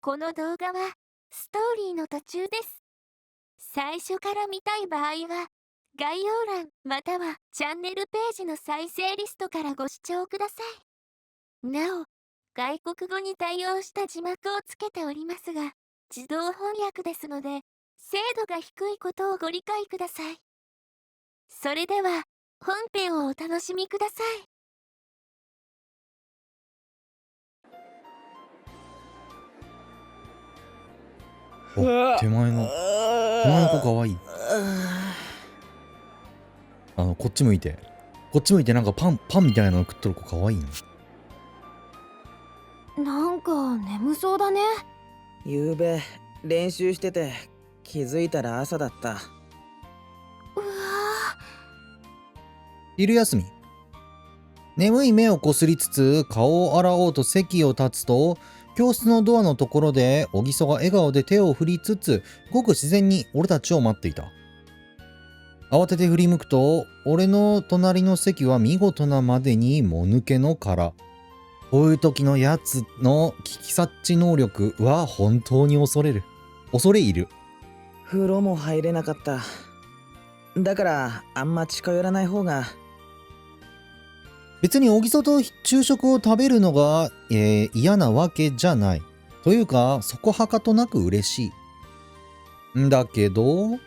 この動画はストーリーの途中です。最初から見たい場合は概要欄またはチャンネルページの再生リストからご視聴ください。なお、外国語に対応した字幕をつけておりますが、自動翻訳ですので、精度が低いことをご理解ください。それでは、本編をお楽しみください。お、手前の子かわいい。こっち向いてなんかパンみたいなの食っとる子かわいいな。なんか眠そうだね。昨べ練習してて気づいたら朝だった。うわ昼休み。眠い目をこすりつつ顔を洗おうと席を立つと、教室のドアのところで小木曽が笑顔で手を振りつつごく自然に俺たちを待っていた。慌てて振り向くと、俺の隣の席は見事なまでにもぬけの殻。こういう時のやつの危機察知能力は本当に恐れ入る。風呂も入れなかった。だからあんま近寄らない方が。別に小木曽と昼食を食べるのが、嫌なわけじゃない。というか、そこはかとなく嬉しい。んだけど、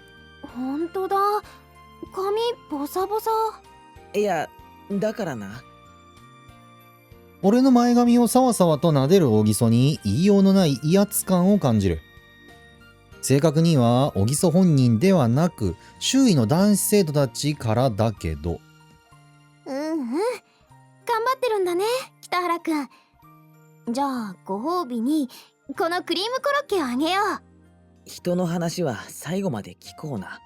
ほんとだ。髪ボサボサ。いや、だからな。俺の前髪をさわさわと撫でる小木曽に言いようのない威圧感を感じる。正確には小木曽本人ではなく、周囲の男子生徒たちからだけど。頑張ってるんだね、北原くん。じゃあご褒美にこのクリームコロッケをあげよう。人の話は最後まで聞こうな。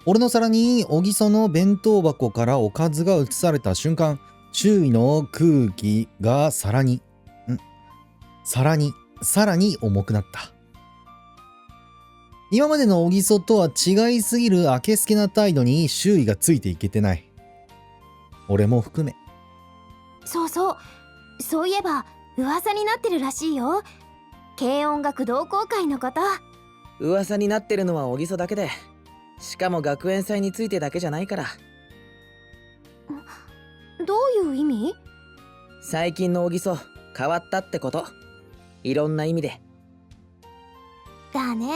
俺の皿に小木曽の弁当箱からおかずが移された瞬間、周囲の空気がさらに重くなった。今までの小木曽とは違いすぎるあけすけな態度に周囲がついていけてない。俺も含め。そういえば噂になってるらしいよ、軽音楽同好会のこと。噂になってるのは小木曽だけで、しかも学園祭についてだけじゃないから。どういう意味？最近の小木曽変わったってこと。いろんな意味で。だね。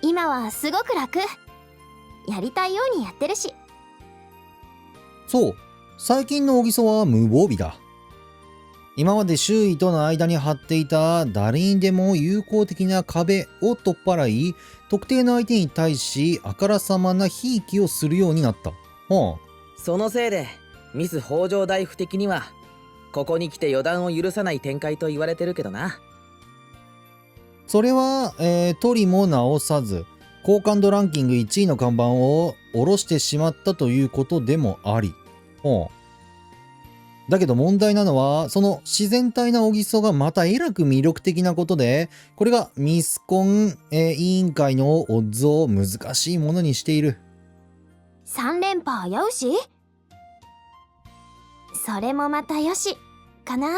今はすごく楽。やりたいようにやってるし。そう、最近の小木曽は無防備だ。今まで周囲との間に張っていた誰にでも友好的な壁を取っ払い、特定の相手に対しあからさまなひいきをするようになった。そのせいでミス北条大夫的にはここに来て予断を許さない展開と言われてるけどな。それは、取りも直さず好感度ランキング1位の看板を下ろしてしまったということでもあり、だけど問題なのは、その自然体な小木曽がまたえらく魅力的なことで、これがミスコン、委員会のオッズを難しいものにしている。3連覇危うし、それもまたよしかな。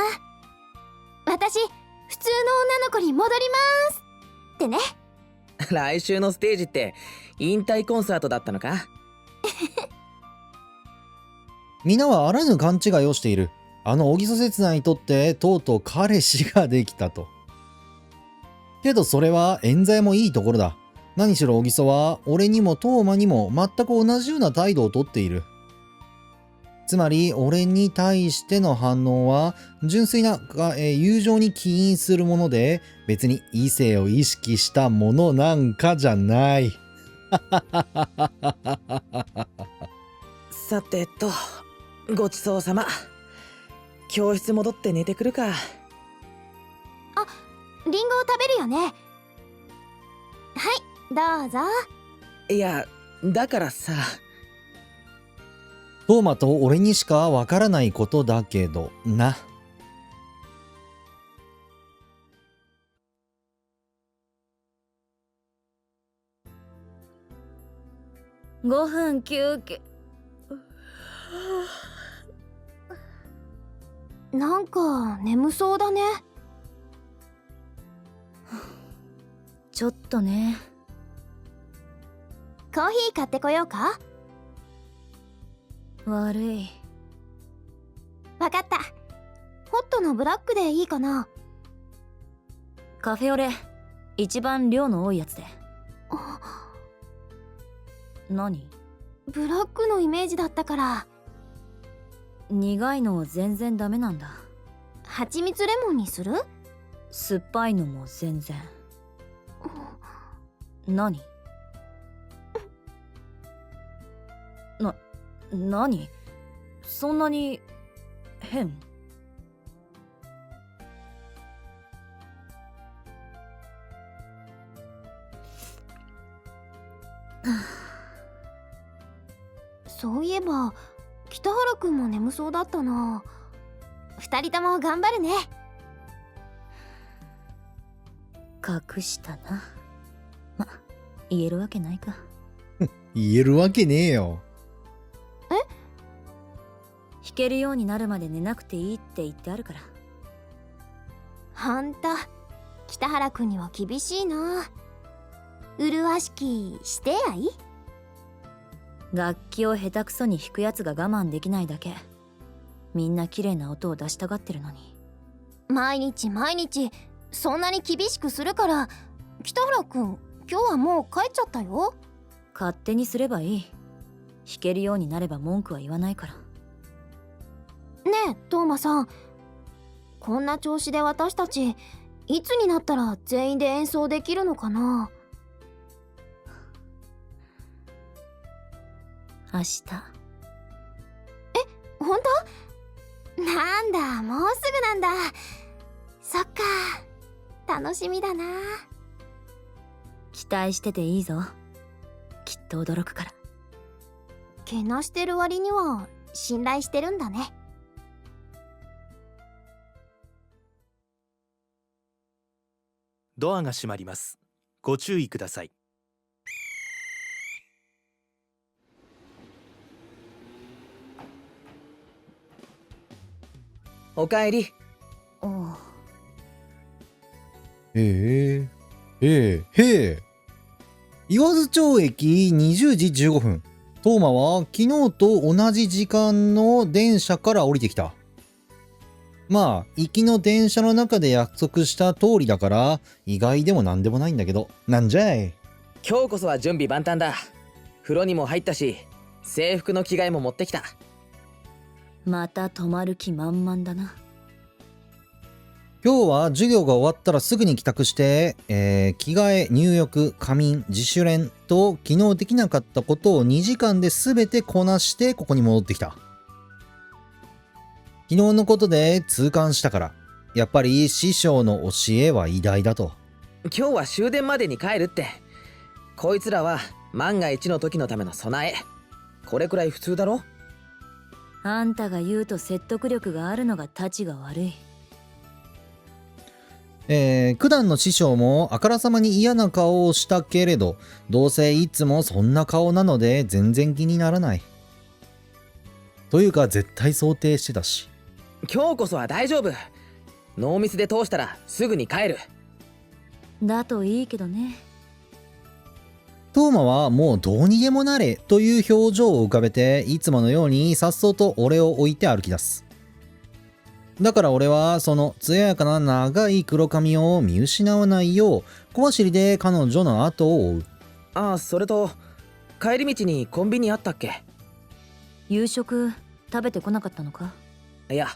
私普通の女の子に戻りますってね。来週のステージって引退コンサートだったのか？皆はあらぬ勘違いをしている。小木曽刹那にとってとうとう彼氏ができたと。けどそれは冤罪もいいところだ。何しろ小木曽は俺にも當麻にも全く同じような態度をとっている。つまり俺に対しての反応は純粋な、友情に起因するもので、別に異性を意識したものなんかじゃない。さてと、ごちそうさま。教室戻って寝てくるか。リンゴを食べるよね。はい、どうぞ。いや、だからさ。當麻と俺にしかわからないことだけどな。5分休憩。なんか眠そうだね。ちょっとね。コーヒー買ってこようか？悪い。わかった。ホットのブラックでいいかな？カフェオレ、一番量の多いやつで。何？ブラックのイメージだったから。苦いの全然ダメなんだ。蜂蜜レモンにする？酸っぱいのも全然。何？何？そんなに変？そういえば北原くんも眠そうだったな。二人とも頑張るね。隠したな。ま、言えるわけないか。言えるわけねえよ。弾けるようになるまで寝なくていいって言ってあるから。ほんと北原くんには厳しいな。麗しきしてやい。楽器を下手くそに弾くやつが我慢できないだけ。みんな綺麗な音を出したがってるのに。毎日毎日そんなに厳しくするから。北原くん今日はもう帰っちゃったよ。勝手にすればいい。弾けるようになれば文句は言わないから。ねえトーマさん、こんな調子で私たちいつになったら全員で演奏できるのかな？明日。ほんと？なんだもうすぐなんだ。そっか、楽しみだな。期待してていいぞ。きっと驚くから。けなしてる割には信頼してるんだね。ドアが閉まります。ご注意ください。おかえり。おう。へえ。言わず町駅20時15分。トーマは昨日と同じ時間の電車から降りてきた。まあ、行きの電車の中で約束した通りだから、意外でもなんでもないんだけど、なんじゃい。今日こそは準備万端だ。風呂にも入ったし、制服の着替えも持ってきた。また泊まる気満々だな。今日は授業が終わったらすぐに帰宅して、着替え、入浴、仮眠、自主練と昨日できなかったことを2時間で全てこなしてここに戻ってきた。昨日のことで痛感したから、やっぱり師匠の教えは偉大だと。今日は終電までに帰るって。こいつらは万が一の時のための備え。これくらい普通だろ。あんたが言うと説得力があるのがたちが悪い。九段の師匠もあからさまに嫌な顔をしたけれど、どうせいつもそんな顔なので全然気にならない。というか絶対想定してたし。今日こそは大丈夫。ノーミスで通したらすぐに帰る。だといいけどね。トーマはもうどうにでもなれという表情を浮かべて、いつものようにさっそうと俺を置いて歩き出す。だから俺はその艶やかな長い黒髪を見失わないよう小走りで彼女の後を追う。ああ、それと帰り道にコンビニあったっけ？夕食食べてこなかったのか？いや、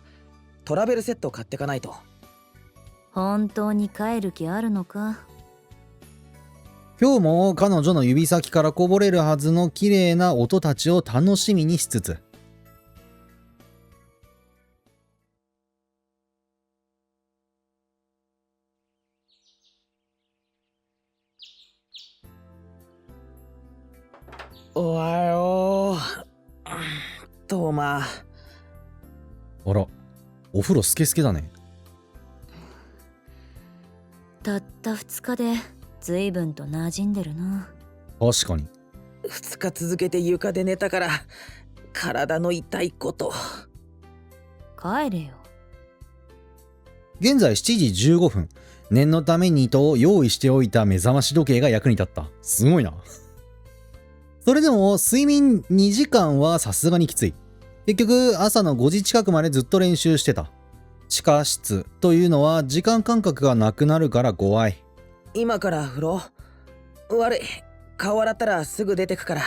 トラベルセット買ってかないと。本当に帰る気あるのか？今日も彼女の指先からこぼれるはずの綺麗な音たちを楽しみにしつつ、おはよう。トーマ。あら、お風呂スケスケだね。たった2日で随分と馴染んでるな。確かに。2日続けて床で寝たから体の痛いこと。帰れよ。現在7時15分。念のためにと用意しておいた目覚まし時計が役に立った。すごいな。それでも睡眠2時間はさすがにきつい。結局朝の5時近くまでずっと練習してた。地下室というのは時間感覚がなくなるから怖い。今から風呂。悪い。顔洗ったらすぐ出てくから。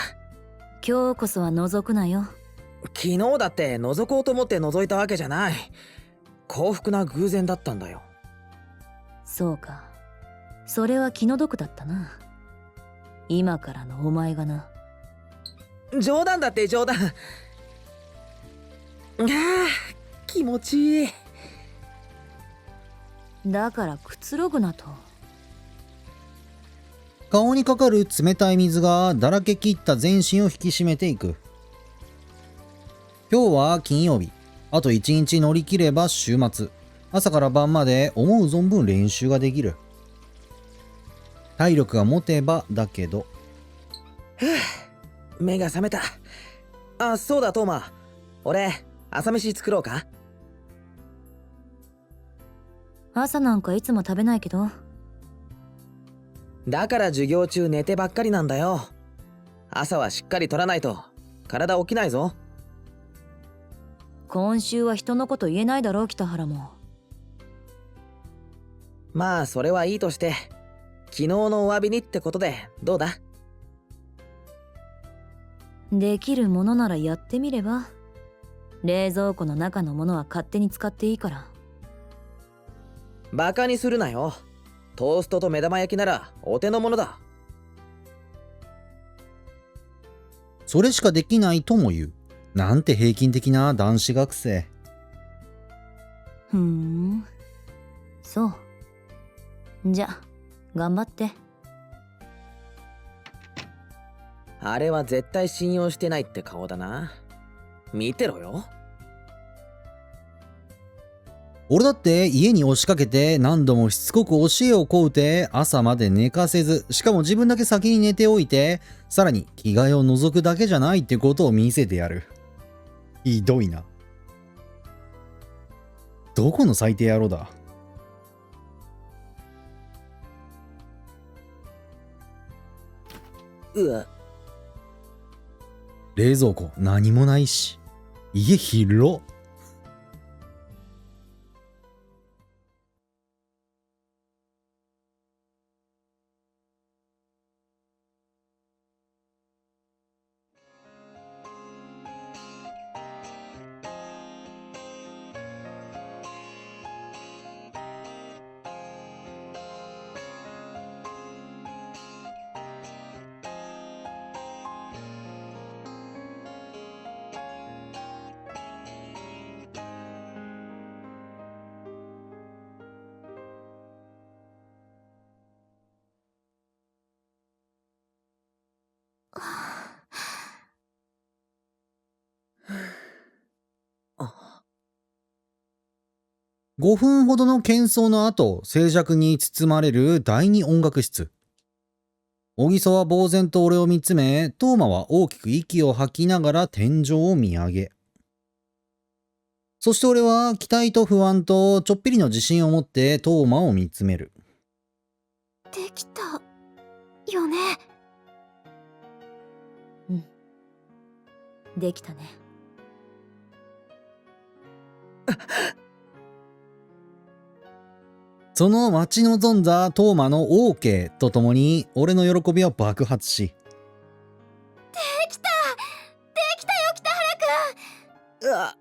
今日こそは覗くなよ。昨日だって覗こうと思って覗いたわけじゃない。幸福な偶然だったんだよ。そうか。それは気の毒だったな。今からのお前がな。冗談だって冗談。ああ、気持ちいい。だからくつろぐなと。顔にかかる冷たい水がだらけきった全身を引き締めていく。今日は金曜日。あと1日乗り切れば週末。朝から晩まで思う存分練習ができる。体力が持てばだけど。目が覚めた。あ、そうだトーマ。俺、朝飯作ろうか？朝なんかいつも食べないけど。だから授業中寝てばっかりなんだよ。朝はしっかりとらないと体起きないぞ。今週は人のこと言えないだろう、北原も。まあそれはいいとして、昨日のお詫びにってことでどうだ？できるものならやってみれば。冷蔵庫の中のものは勝手に使っていいから。バカにするなよ。トーストと目玉焼きならお手の物だ。それしかできないとも言う。なんて平均的な男子学生。ふーん。そう。じゃ、頑張って。あれは絶対信用してないって顔だな。見てろよ。俺だって家に押しかけて何度もしつこく教えを請うて朝まで寝かせず、しかも自分だけ先に寝ておいて、さらに着替えを覗くだけじゃないってことを見せてやる。ひどいな。どこの最低野郎だ。うわ。冷蔵庫何もないし。家広っ。5分ほどの喧騒の後、静寂に包まれる第二音楽室。小木曽は呆然と俺を見つめ、トーマは大きく息を吐きながら天井を見上げ。そして俺は期待と不安とちょっぴりの自信を持ってトーマを見つめる。できたよね。できたね。その待ち望んだトーマの OK とともに俺の喜びは爆発し。できたよ北原くん。うわ。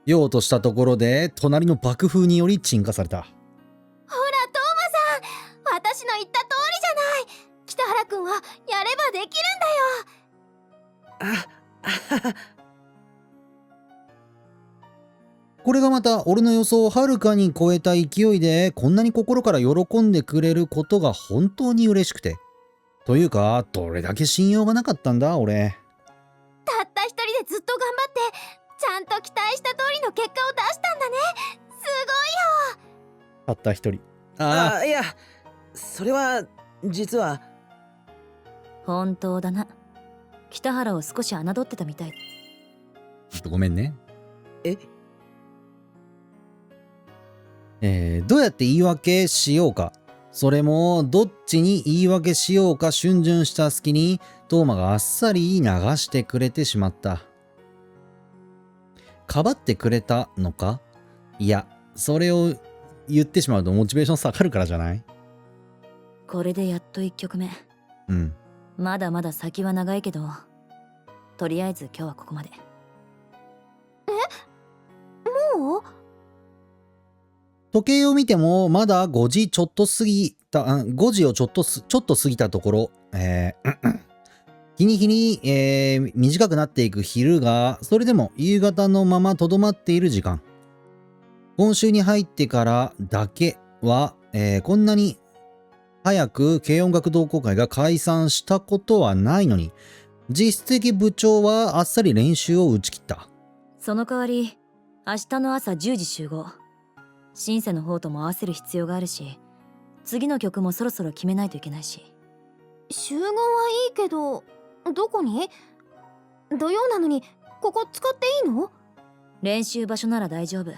ようとしたところで隣の爆風により鎮火された。ほらトーマさん、私の言った通りじゃない。北原くんはやればできるんだよ。これがまた俺の予想をはるかに超えた勢いでこんなに心から喜んでくれることが本当に嬉しくて。というか、どれだけ信用がなかったんだ俺。たった一人でずっと頑張ってちゃんと期待した通りの結果を出したんだね。すたった一人。いや、それは実は。本当だな。北原を少し侮ってたみたい。ごめんね。えどうやって言い訳しようか。それもどっちに言い訳しようか逡巡した隙にトーマがあっさり流してくれてしまった。かばってくれたのか？いや、それを言ってしまうとモチベーション下がるからじゃない？これでやっと1曲目。うん。まだまだ先は長いけど、とりあえず今日はここまで。もう時計を見てもまだ5時ちょっと過ぎた、5時をちょっと過ぎたところ、日に日に、短くなっていく昼が、それでも夕方のままとどまっている時間。今週に入ってからだけは、こんなに早く軽音楽同好会が解散したことはないのに、実質的部長はあっさり練習を打ち切った。その代わり、明日の朝10時集合。シンセの方とも合わせる必要があるし、次の曲もそろそろ決めないといけないし。集合はいいけど、どこに？土曜なのにここ使っていいの？練習場所なら大丈夫。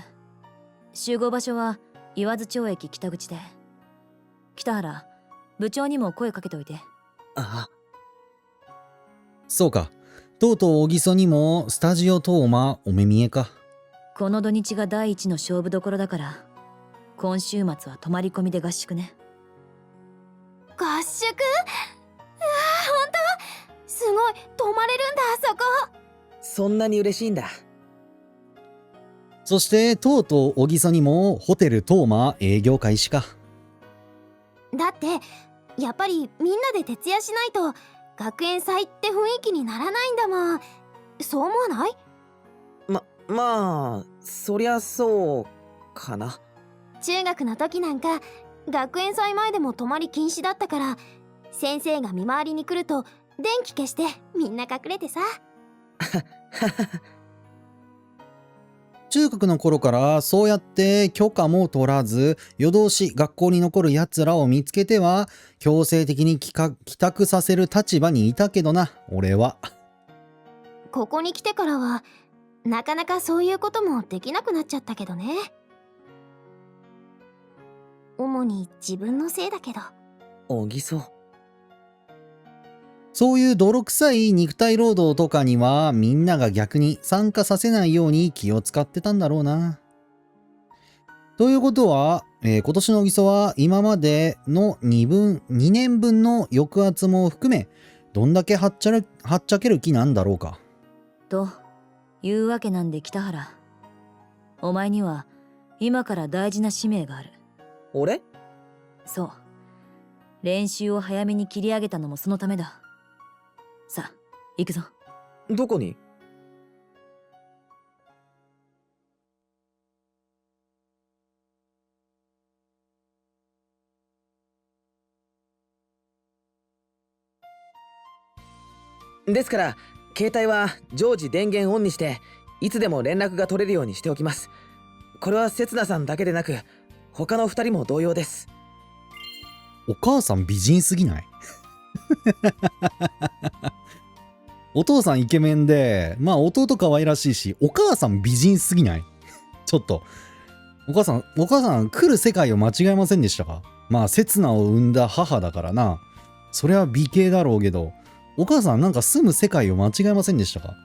集合場所は岩津町駅北口で。北原、部長にも声かけておいて。あそうか。とうとう小木曽にもスタジオトーマお目見えか。この土日が第一の勝負どころだから、今週末は泊まり込みで合宿ね。合宿？ほんと？すごい、泊まれるんだ、そこ。そんなに嬉しいんだ。そしてとうとう小木曽にもホテルトーマ営業開始か。だってやっぱりみんなで徹夜しないと学園祭って雰囲気にならないんだもん。そう思わない？まあそりゃそうかな。中学の時なんか学園祭前でも泊まり禁止だったから、先生が見回りに来ると電気消してみんな隠れてさ。中学の頃からそうやって許可も取らず夜通し学校に残るやつらを見つけては強制的に帰宅させる立場にいたけどな、俺は。ここに来てからはなかなかそういうこともできなくなっちゃったけどね。主に自分のせいだけど。小木曽。そういう泥臭い肉体労働とかにはみんなが逆に参加させないように気を使ってたんだろうな。ということは、今年の小木曽は今までの2年分の抑圧も含めどんだけはっちゃける気なんだろうか。というわけなんで北原、お前には今から大事な使命がある。俺？そう、練習を早めに切り上げたのもそのためだ。さあ行くぞ。どこに？ですから携帯は常時電源オンにしていつでも連絡が取れるようにしておきます。これは刹那さんだけでなく他の2人も同様です。お母さん美人すぎない？お父さんイケメンで、まあ弟可愛らしいし、お母さん美人すぎない？ちょっと。お母さん来る世界を間違えませんでしたか？まあ刹那を産んだ母だからな。それは美形だろうけど、お母さんなんか住む世界を間違えませんでしたか？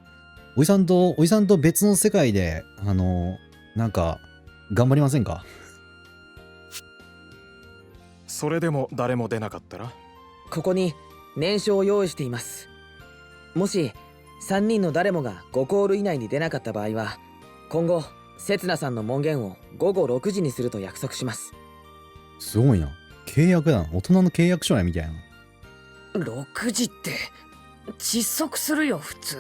おじさんと別の世界で、なんか、頑張りませんか？それでも誰も出なかったら？ここに念書を用意しています。もし3人の誰もが5コール以内に出なかった場合は今後刹那さんの門限を午後6時にすると約束します。すごいな。契約だな。大人の契約書やみたいな。6時って窒息するよ普通。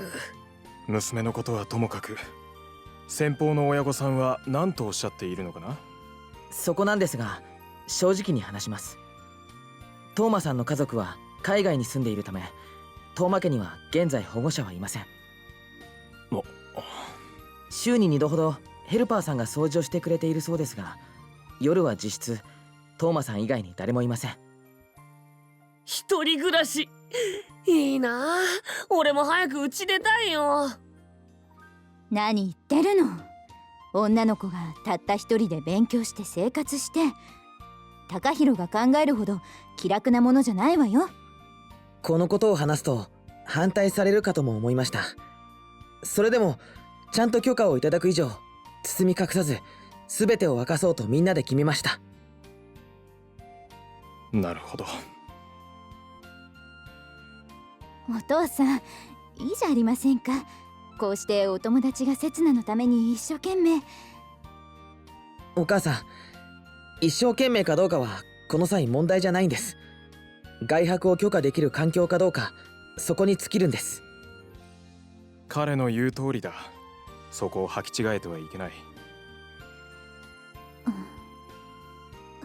娘のことはともかく先方の親御さんは何とおっしゃっているのかな？そこなんですが正直に話します。トーマさんの家族は海外に住んでいるためトーマ家には現在保護者はいません。週に2度ほどヘルパーさんが掃除をしてくれているそうですが、夜は実質トーマさん以外に誰もいません。一人暮らしいいなあ。俺も早く家出たいよ。何言ってるの。女の子がたった一人で勉強して生活して、高弘が考えるほど気楽なものじゃないわよ。このことを話すと反対されるかとも思いました。それでもちゃんと許可をいただく以上、包み隠さず全てを明かそうとみんなで決めました。なるほど。お父さん、いいじゃありませんか。こうしてお友達が刹那のために一生懸命。お母さん、一生懸命かどうかはこの際問題じゃないんです。外泊を許可できる環境かどうか、そこに尽きるんです。彼の言う通りだ。そこを履き違えてはいけない。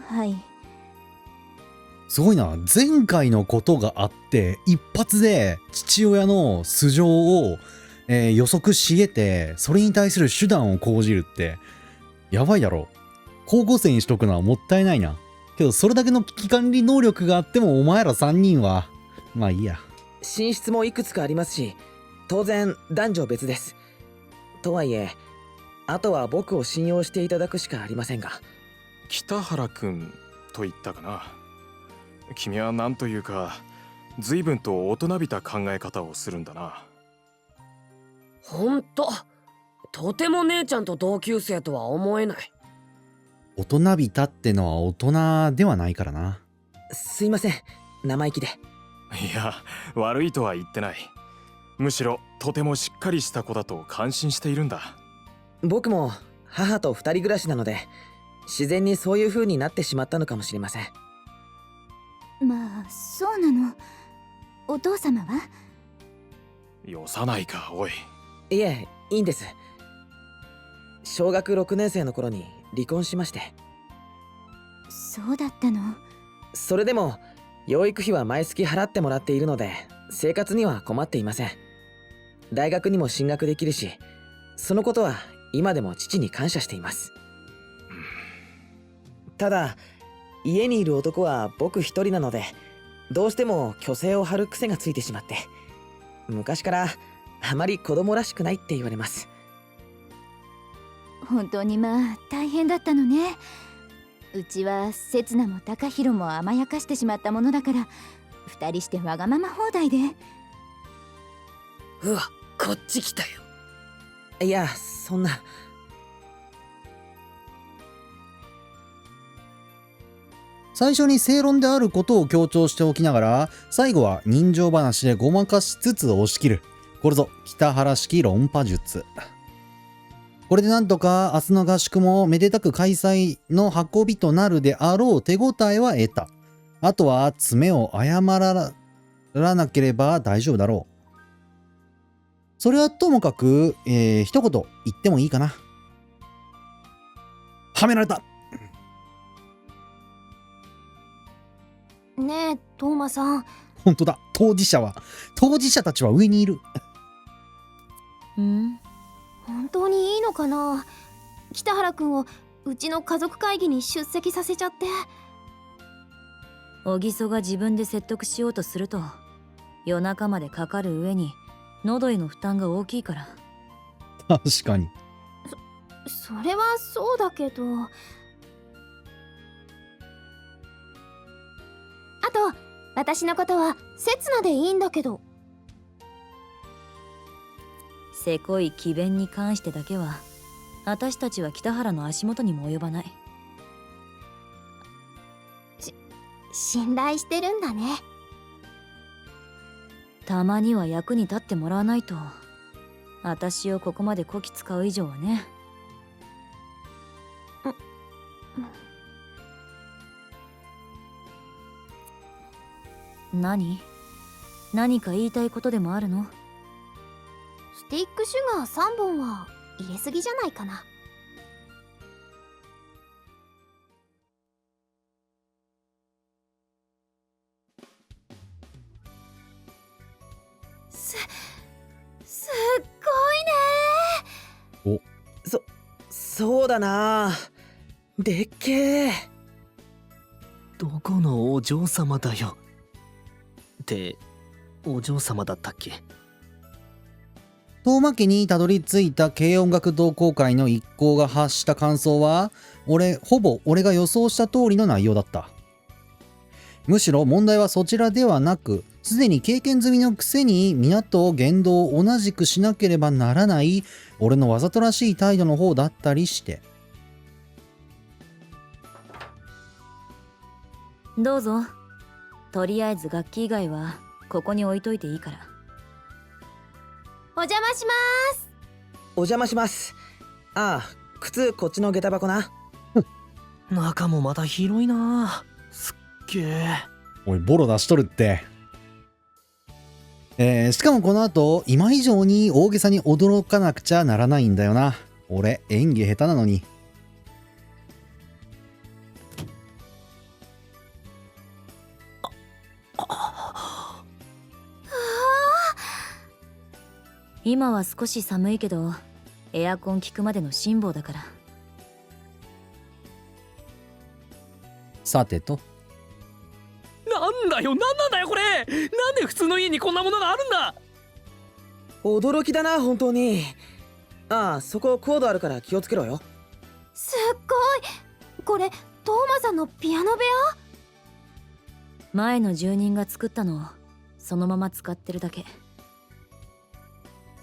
はい。すごいな。前回のことがあって一発で父親の素性を、予測し得て、それに対する手段を講じるってやばいだろ。高校生にしとくのはもったいないな。けどそれだけの危機管理能力があってもお前ら3人はまあいいや。寝室もいくつかありますし、当然男女別です。とはいえ、あとは僕を信用していただくしかありませんが。北原くんと言ったかな。君は何というか随分と大人びた考え方をするんだな。ほんと、とても姉ちゃんと同級生とは思えない。大人びたってのは大人ではないからな。すいません、生意気で。いや、悪いとは言ってない。むしろとてもしっかりした子だと感心しているんだ。僕も母と二人暮らしなので、自然にそういう風になってしまったのかもしれません。まあそうなの。お父様は？よさないか、おい。いえ、いいんです。小学6年生の頃に離婚しまして。そうだったの。それでも養育費は毎月払ってもらっているので、生活には困っていません。大学にも進学できるし、そのことは今でも父に感謝しています。ただ、家にいる男は僕一人なので、どうしても虚勢を張る癖がついてしまって、昔からあまり子供らしくないって言われます。本当にまあ大変だったのね。うちは刹那も高弘も甘やかしてしまったものだから、二人してわがまま放題で。うわ、こっち来たよ。いや、そんな。最初に正論であることを強調しておきながら、最後は人情話でごまかしつつ押し切る。これぞ北原式論破術。これでなんとか明日の合宿もめでたく開催の運びとなるであろう手応えは得た。あとは詰めを謝らなければ大丈夫だろう。それはともかく、一言言ってもいいかな。はめられた。ねえトーマさん、本当だ。当事者たちは上にいる。本当にいいのかな。北原くんをうちの家族会議に出席させちゃって。小木曽が自分で説得しようとすると夜中までかかる上に喉への負担が大きいから。確かに。それはそうだけど。あと私のことは刹那でいいんだけど。せこい詭弁に関してだけは私たちは北原の足元にも及ばない。信頼してるんだね。たまには役に立ってもらわないと。私をここまでこき使う以上はね。何か言いたいことでもあるの？スティックシュガー3本は入れすぎじゃないかな。すっごいね。そうだな。でっけえ。どこのお嬢様だよ。ってお嬢様だったっけ？遠間家にたどり着いた軽音楽同好会の一行が発した感想は、ほぼ俺が予想した通りの内容だった。むしろ問題はそちらではなく、すでに経験済みのくせに港言動を同じくしなければならない俺のわざとらしい態度の方だったりして。どうぞ。とりあえず楽器以外はここに置いといていいから。お邪魔しまーす。お邪魔します。ああ、靴こっちの下駄箱な。中もまた広いな。すっげえ。おい、ボロ出しとるって。しかもこの後、今以上に大げさに驚かなくちゃならないんだよな。俺、演技下手なのに。今は少し寒いけど、エアコン効くまでの辛抱だから。さてと。なんだよ、なんなんだよこれ。なんで普通の家にこんなものがあるんだ。驚きだな、本当に。ああ、そこコードあるから気をつけろよ。すっごい。これトーマさんのピアノ部屋？前の住人が作ったのをそのまま使ってるだけ。っ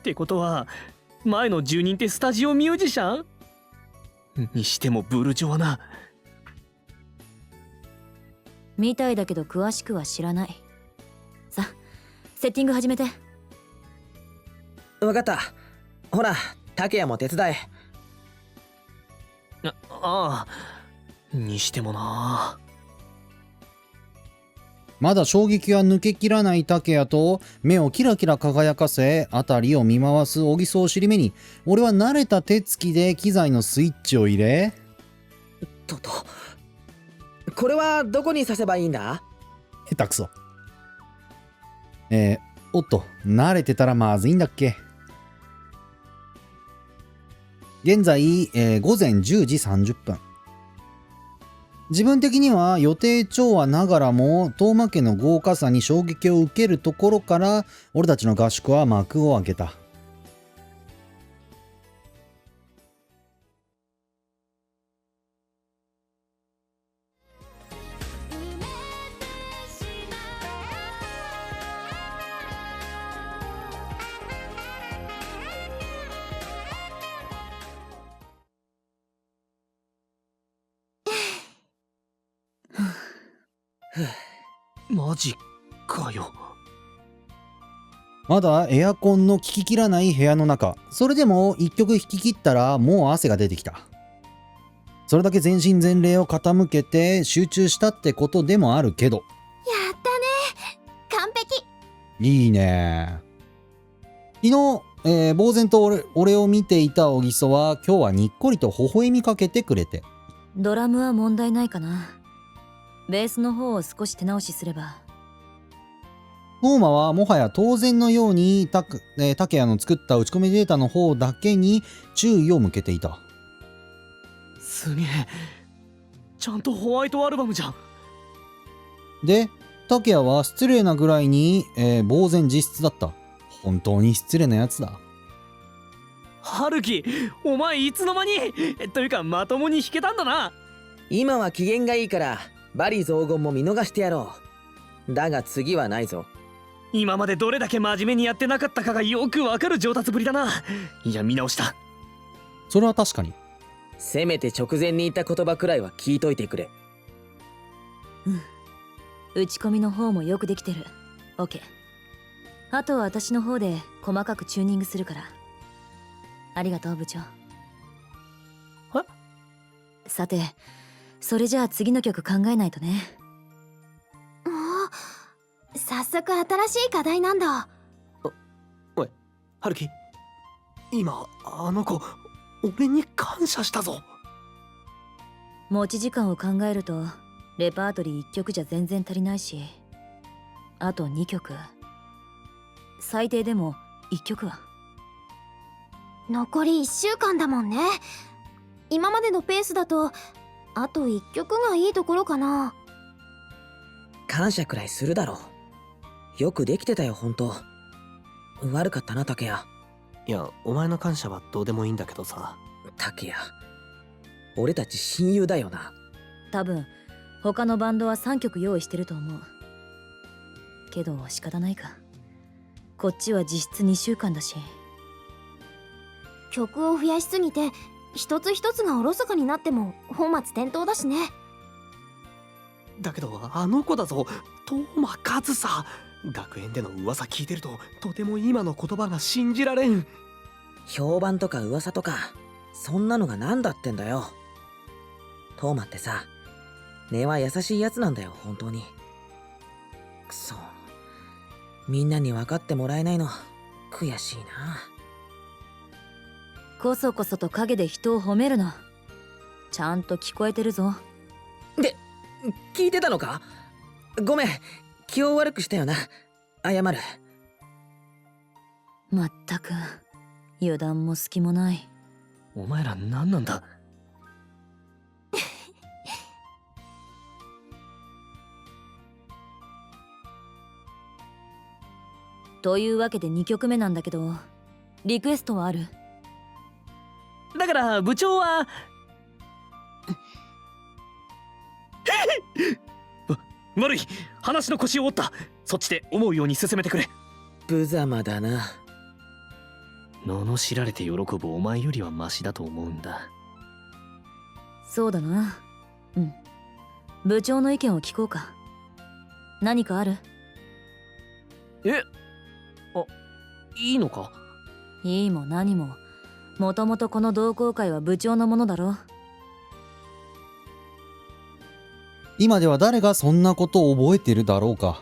てことは前の住人ってスタジオミュージシャンにしてもブルジョワな。みたいだけど詳しくは知らない。さ、セッティング始めて。わかった。ほら、竹谷も手伝え。ああ、にしてもな。まだ衝撃は抜けきらない竹谷と目をキラキラ輝かせ辺りを見回す小木曽を尻目に、俺は慣れた手つきで機材のスイッチを入れ、これはどこに刺せばいいんだ？下手くそ。おっと、慣れてたらまずいんだっけ。現在、午前10時30分。自分的には予定調和ながらも遠間家の豪華さに衝撃を受けるところから俺たちの合宿は幕を開けた。マジかよ。まだエアコンの効ききらない部屋の中。それでも一曲弾き切ったらもう汗が出てきた。それだけ全身全霊を傾けて集中したってことでもあるけど。やったね。完璧。いいね。昨日、呆然と俺を見ていた小木曽は今日はにっこりと微笑みかけてくれて。ドラムは問題ないかな。ベースの方を少し手直しすれば。ノーマはもはや当然のように竹谷の作った打ち込みデータの方だけに注意を向けていた。すげえ、ちゃんとホワイトアルバムじゃん。で、竹谷は失礼なぐらいに、呆然自失だった。本当に失礼なやつだ。春樹、お前いつの間にというかまともに弾けたんだな。今は機嫌がいいからバリ雑言も見逃してやろう。だが次はないぞ。今までどれだけ真面目にやってなかったかがよくわかる上達ぶりだな。いや、見直した。それは確かに。せめて直前に言った言葉くらいは聞いといてくれ。打ち込みの方もよくできてる。 OK。 あとは私の方で細かくチューニングするから。ありがとう部長。さて、それじゃあ次の曲考えないとね。早速新しい課題なんだ。おい、春樹、今あの子俺に感謝したぞ。持ち時間を考えるとレパートリー1曲じゃ全然足りないし、あと2曲、最低でも1曲は。残り1週間だもんね。今までのペースだとあと1曲がいいところかな。感謝くらいするだろう。よくできてたよ、ほんと。悪かったな、竹谷。いや、お前の感謝はどうでもいいんだけどさ。竹谷、俺たち親友だよな。多分他のバンドは3曲用意してると思うけど仕方ないか。こっちは実質2週間だし。曲を増やしすぎて一つ一つがおろそかになっても本末転倒だしね。だけどあの子だぞ、トーマカズサ。学園での噂聞いてるととても今の言葉が信じられん。評判とか噂とかそんなのが何だってんだよ。トーマってさ、根は優しいやつなんだよ本当に。くそ、みんなに分かってもらえないの悔しいな。こそこそと陰で人を褒めるな。ちゃんと聞こえてるぞ。で、聞いてたのか？ごめん、気を悪くしたよな。謝る。まったく油断も隙もない。お前ら何なんだ。というわけで2曲目なんだけど、リクエストはある？だから部長は悪い、話の腰を折った。そっちで思うように進めてくれ。無様だな。罵られて喜ぶお前よりはマシだと思うんだ。そうだな。うん。部長の意見を聞こうか。何かある？いいのか？いいも何も、もともとこの同好会は部長のものだろ。今では誰がそんなことを覚えてるだろうか。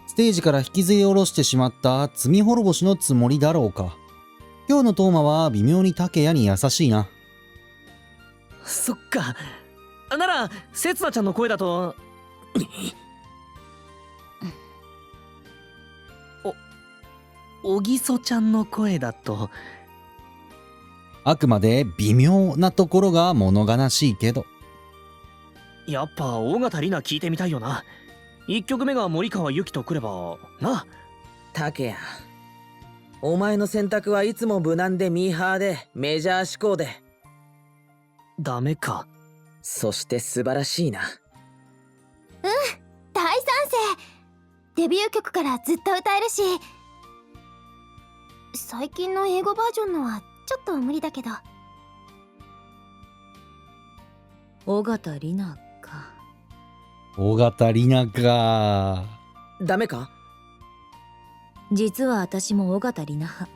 ステージから引きずり下ろしてしまった罪滅ぼしのつもりだろうか。今日のトーマは微妙に竹谷に優しいな。そっか。ならせつなちゃんの声だとおぎそちゃんの声だと。あくまで微妙なところが物悲しいけど。やっぱ尾形里奈聞いてみたいよな。1曲目が森川由紀とくればな。竹谷、お前の選択はいつも無難でミーハーでメジャー志向で。ダメか。そして素晴らしいな。大賛成。デビュー曲からずっと歌えるし、最近の英語バージョンのはちょっと無理だけど。尾形里奈か。尾形里奈か。ダメか？実は私も尾形里奈派。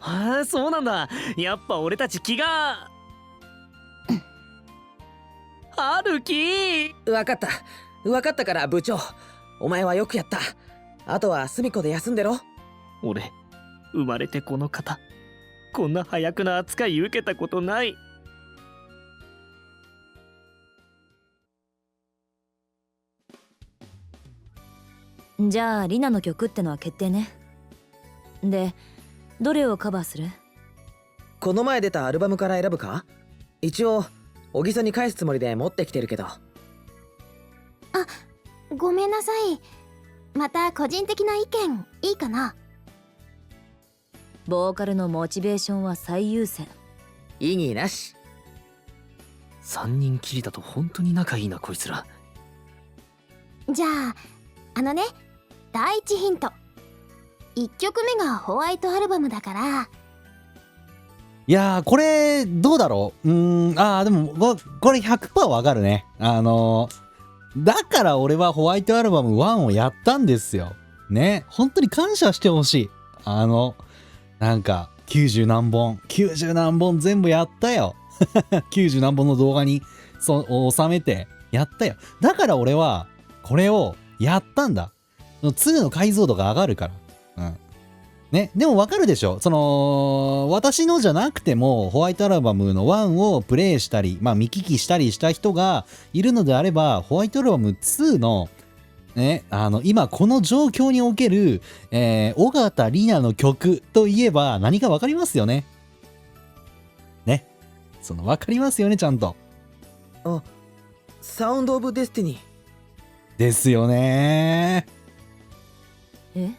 ああ、そうなんだ。やっぱ俺たち気が春樹。分かったから部長、お前はよくやった。あとは隅っこで休んでろ。俺生まれてこの方、こんな早くな扱い受けたことない。じゃあリナの曲ってのは決定ね。で、どれをカバーする？この前出たアルバムから選ぶか？一応小木曽に返すつもりで持ってきてるけど。ごめんなさい。また個人的な意見いいかな？ボーカルのモチベーションは最優先。異議なし。3人きりだと本当に仲いいなこいつら。じゃあ第一ヒント。1曲目がホワイトアルバムだから。いやー、これどうだろう。でもこれ 100% わかるね。だから俺はホワイトアルバム1をやったんですよね。本当に感謝してほしい。なんか90何本全部やったよ。90何本の動画に収めてやったよ。だから俺はこれをやったんだ。2の解像度が上がるから。ね、でもわかるでしょ。私のじゃなくてもホワイトアルバムの1をプレイしたり、見聞きしたりした人がいるのであれば、ホワイトアルバム2のね、今この状況における、尾形里奈の曲といえば何かわかりますよね。ね。わかりますよね、ちゃんと。あ、サウンドオブデスティニー。ですよね。え？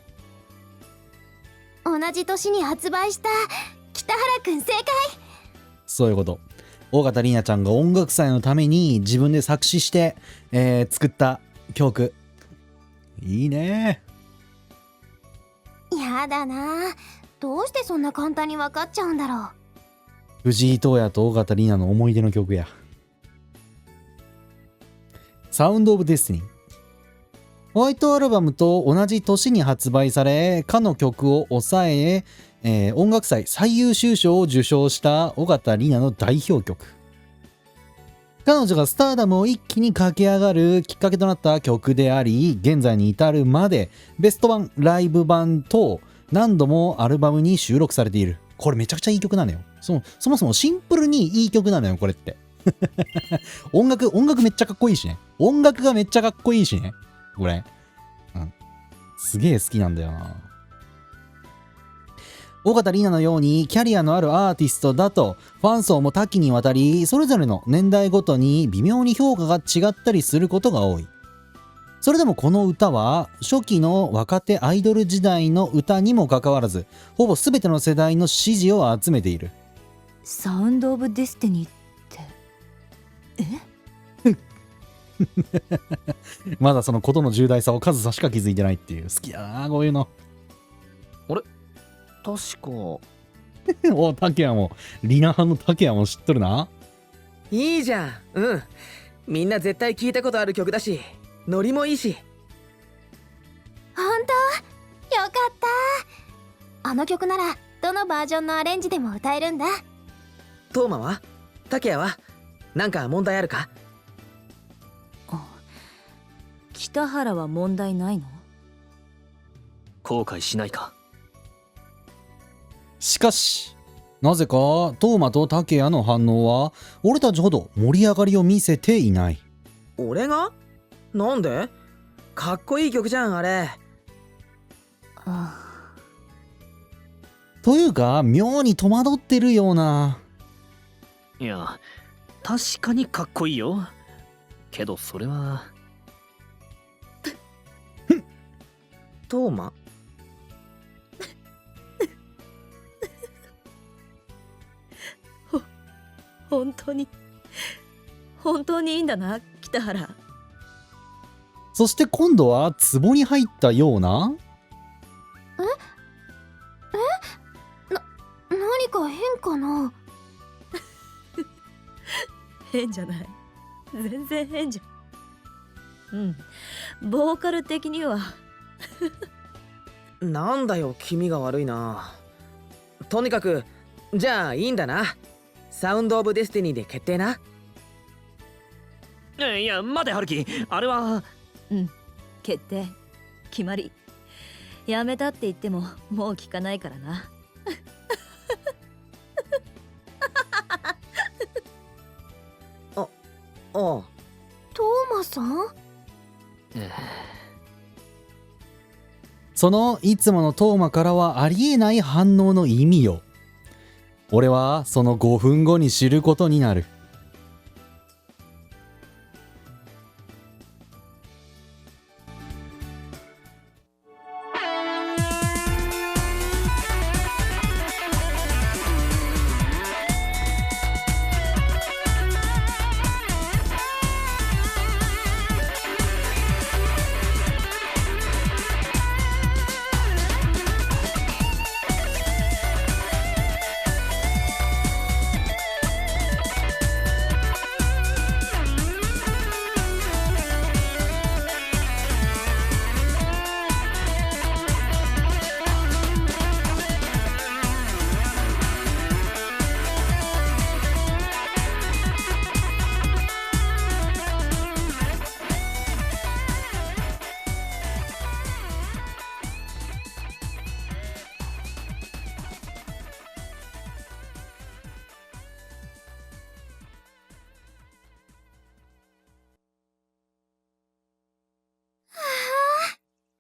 同じ年に発売した北原くん正解。そういうこと。尾形里奈ちゃんが音楽祭のために自分で作詞して、作った曲。いいね。やだな、どうしてそんな簡単に分かっちゃうんだろう。藤井東也と尾形里奈の思い出の曲や。サウンド・オブ・デスティニー。ホワイトアルバムと同じ年に発売され、かの曲を抑え、音楽祭最優秀賞を受賞した尾形里奈の代表曲。彼女がスターダムを一気に駆け上がるきっかけとなった曲であり、現在に至るまでベスト版、ライブ版等何度もアルバムに収録されている。これめちゃくちゃいい曲なのよ。そもそもシンプルにいい曲なのよ、これって。音楽めっちゃかっこいいしね。音楽がめっちゃかっこいいしね。これ。すげえ好きなんだよな。尾形里奈のようにキャリアのあるアーティストだとファン層も多岐にわたり、それぞれの年代ごとに微妙に評価が違ったりすることが多い。それでもこの歌は初期の若手アイドル時代の歌にもかかわらず、ほぼ全ての世代の支持を集めている。サウンド・オブ・デスティニーってまだそのことの重大さを数差しか気づいてないっていう。好きやなこういうの。確か。お、竹谷もリナ派の竹谷も知っとるな。いいじゃん。うん。みんな絶対聞いたことある曲だし、ノリもいいし。本当？よかった。あの曲ならどのバージョンのアレンジでも歌えるんだ。トーマは？竹谷は？なんか問題あるか？北原は問題ないの？後悔しないか？しかし、なぜかトーマと竹谷の反応は俺たちほど盛り上がりを見せていない。俺が？なんで？かっこいい曲じゃんあれ。というか妙に戸惑ってるような。いや、確かにかっこいいよ。けどそれは。トーマ？本当にいいんだな、北原。そして今度は壺に入ったような。何か変かな？変じゃない。全然変じゃん。ボーカル的には。なんだよ気味が悪いな。とにかくじゃあいいんだな。サウンド・オブ・デスティニーで決定な。いや待て春樹、あれは。決定、決まり。やめたって言ってももう聞かないからな。ああ。トーマさん？そのいつものトーマからはありえない反応の意味を俺はその5分後に知ることになる。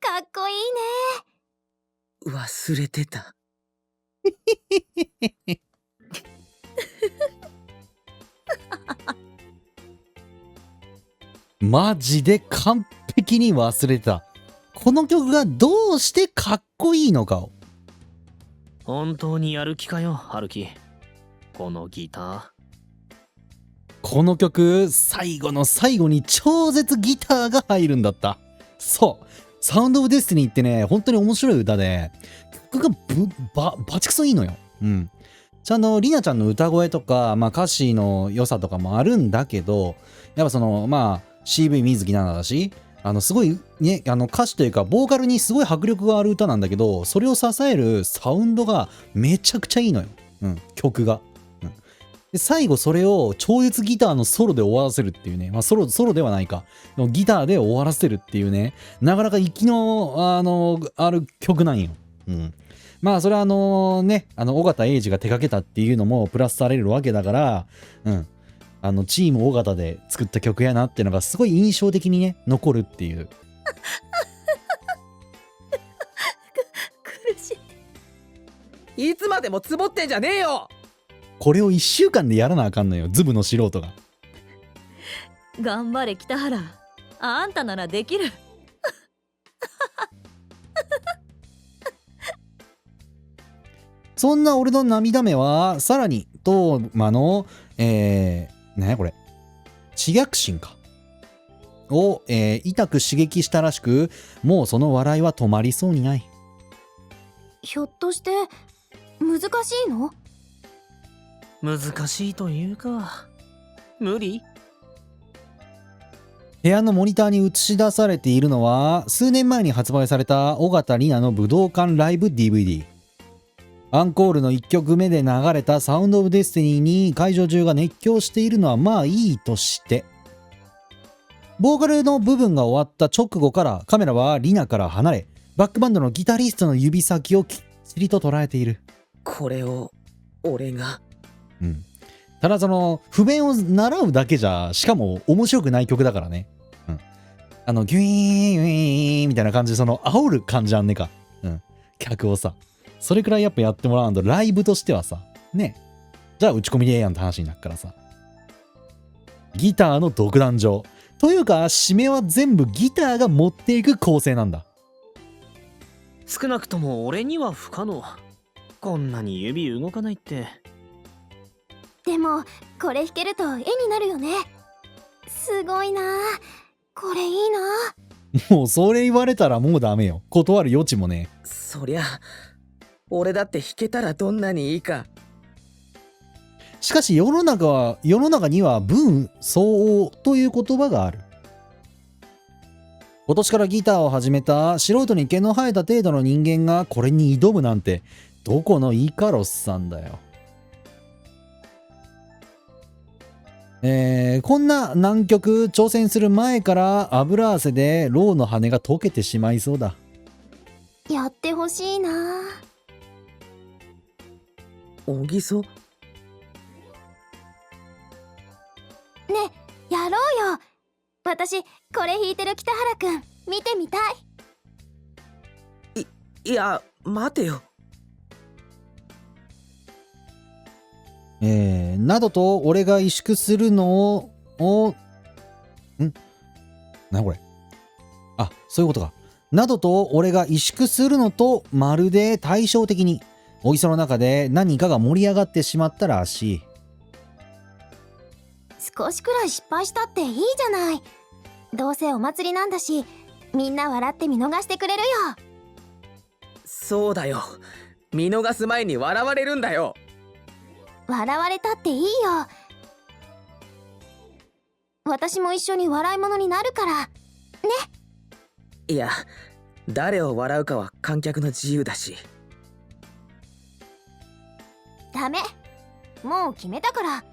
かっこいいね。忘れてた。マジで完璧に忘れた。この曲がどうしてかっこいいのかを。本当にやる気かよ、春樹。このギター。この曲、最後の最後に超絶ギターが入るんだった。そう。サウンドオブデスティニーってね、本当に面白い歌で、曲がバチクソいいのよ。うん。ちゃんとリナちゃんの歌声とか、まあ歌詞の良さとかもあるんだけど、やっぱその、まあ CV 水木奈々だし、すごいね、歌詞というか、ボーカルにすごい迫力がある歌なんだけど、それを支えるサウンドがめちゃくちゃいいのよ。うん、曲が。で最後それを超絶ギターのソロで終わらせるっていうね、まあソロではないか、でもギターで終わらせるっていうね、なかなか息のある曲なんよ。うん。まあそれはね、尾形英二が手掛けたっていうのもプラスされるわけだから、うん。チーム尾形で作った曲やなっていうのがすごい印象的にね、残るっていう。苦しいつまでもつぼってんじゃねえよ。これを1週間でやらなあかんのよ、ズブの素人が。い。頑張れ北原。あんたならできる。そんな俺の涙目は、さらに、トーマの、何やこれ。知逆心か。を、痛く刺激したらしく、もうその笑いは止まりそうにない。ひょっとして難しいの？難しいというか、無理？部屋のモニターに映し出されているのは、数年前に発売された尾形里奈の武道館ライブ DVD。アンコールの1曲目で流れたサウンドオブデスティニーに会場中が熱狂しているのはまあいいとして、ボーカルの部分が終わった直後からカメラはリナから離れ、バックバンドのギタリストの指先をきっちりと捉えている。これを俺が。うん。ただその譜面を習うだけじゃ、しかも面白くない曲だからね。うん。ギュイーンギュイーンみたいな感じでその煽る感じあんねか。うん。客をさ。それくらいやっぱやってもらわんとライブとしてはさ、ね。じゃあ打ち込みでええやんって話になるからさ。ギターの独壇場。というか、締めは全部ギターが持っていく構成なんだ。少なくとも俺には不可能。こんなに指動かないって。でもこれ弾けると絵になるよね。すごいな。これいいな。もうそれ言われたらもうダメよ。断る余地もね。そりゃ俺だって弾けたらどんなにいいか。しかし世の中には分相応という言葉がある。今年からギターを始めた素人に毛の生えた程度の人間がこれに挑むなんて、どこのイカロスさんだよ。こんな難曲挑戦する前から油汗でローの羽が溶けてしまいそうだ。やってほしいな。小木曽？ね、やろうよ。私これ弾いてる北原くん見てみたい。いや待てよ。などと俺が萎縮するのをなこれ、あ、そういうことか。などと俺が萎縮するのとまるで対照的に小木曽の中で何かが盛り上がってしまったらしい。少しくらい失敗したっていいじゃない。どうせお祭りなんだし、みんな笑って見逃してくれるよ。そうだよ。見逃す前に笑われるんだよ。笑われたっていいよ。私も一緒に笑い物になるからね。いや、誰を笑うかは観客の自由だし。ダメ、もう決めたから。ト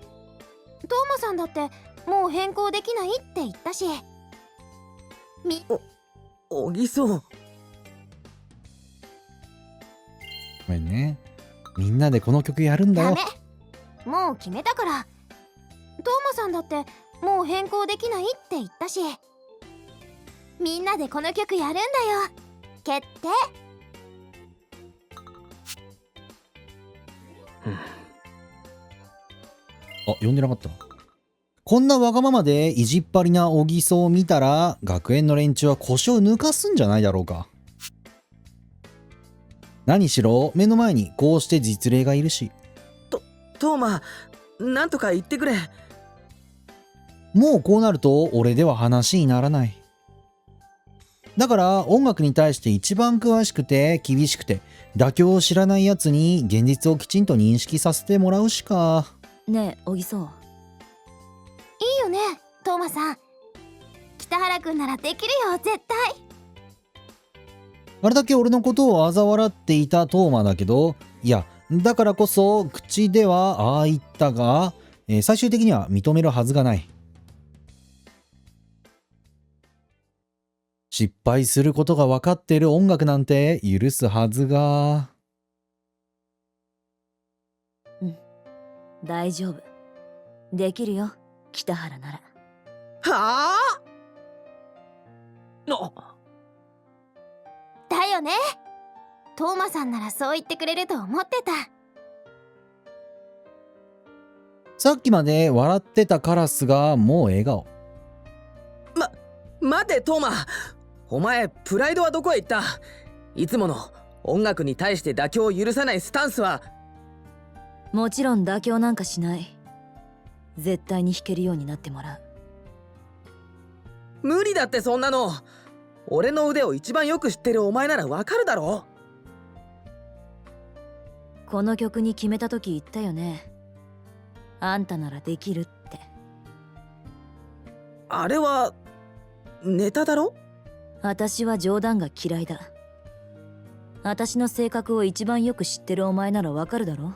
ーマさんだってもう変更できないって言ったし。小木曽。ごめんね。みんなでこの曲やるんだよ。ダメ、もう決めたから。トーマさんだってもう変更できないって言ったし。みんなでこの曲やるんだよ。決定。あ、呼んでなかったな。こんなわがままで意地っ張りな小木曽を見たら、学園の連中は腰を抜かすんじゃないだろうか。何しろ目の前にこうして実例がいるし。トーマ、なんとか言ってくれ。もうこうなると俺では話にならない。だから音楽に対して一番詳しくて厳しくて妥協を知らないやつに現実をきちんと認識させてもらうしか。ねえ小木曽。いいよねトーマさん。北原くんならできるよ絶対。あれだけ俺のことを嘲笑っていたトーマだけど、いやだからこそ口ではああ言ったが、最終的には認めるはずがない。失敗することが分かっている音楽なんて許すはずが。大丈夫。できるよ北原なら。はあ。だよね。トーマさんならそう言ってくれると思ってた。さっきまで笑ってたカラスがもう笑顔。待てトーマ、お前プライドはどこへ行った。いつもの音楽に対して妥協を許さないスタンスは。もちろん妥協なんかしない。絶対に弾けるようになってもらう。無理だってそんなの。俺の腕を一番よく知ってるお前ならわかるだろ。この曲に決めた時言ったよね。あんたならできるって。あれはネタだろ。私は冗談が嫌いだ。私の性格を一番よく知ってるお前ならわかるだろ。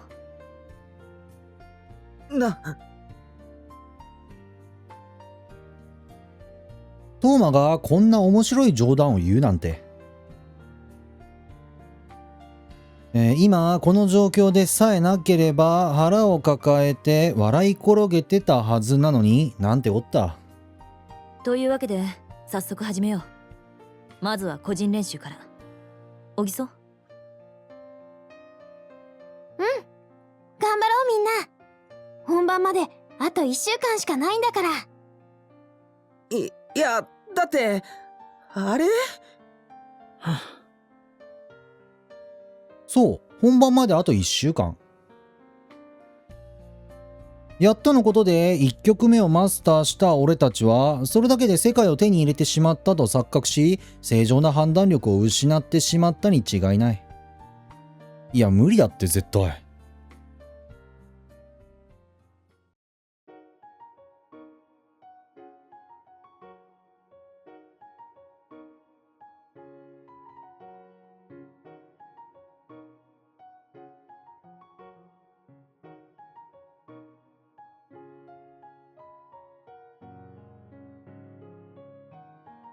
トーマがこんな面白い冗談を言うなんて。今この状況でさえなければ腹を抱えて笑い転げてたはずなのになんておった。というわけで早速始めよう。まずは個人練習から。小木曽。頑張ろうみんな。本番まであと1週間しかないんだから。いやだってあれ。そう、本番まであと1週間。やっとのことで1曲目をマスターした俺たちはそれだけで世界を手に入れてしまったと錯覚し、正常な判断力を失ってしまったに違いない。いや無理だって絶対。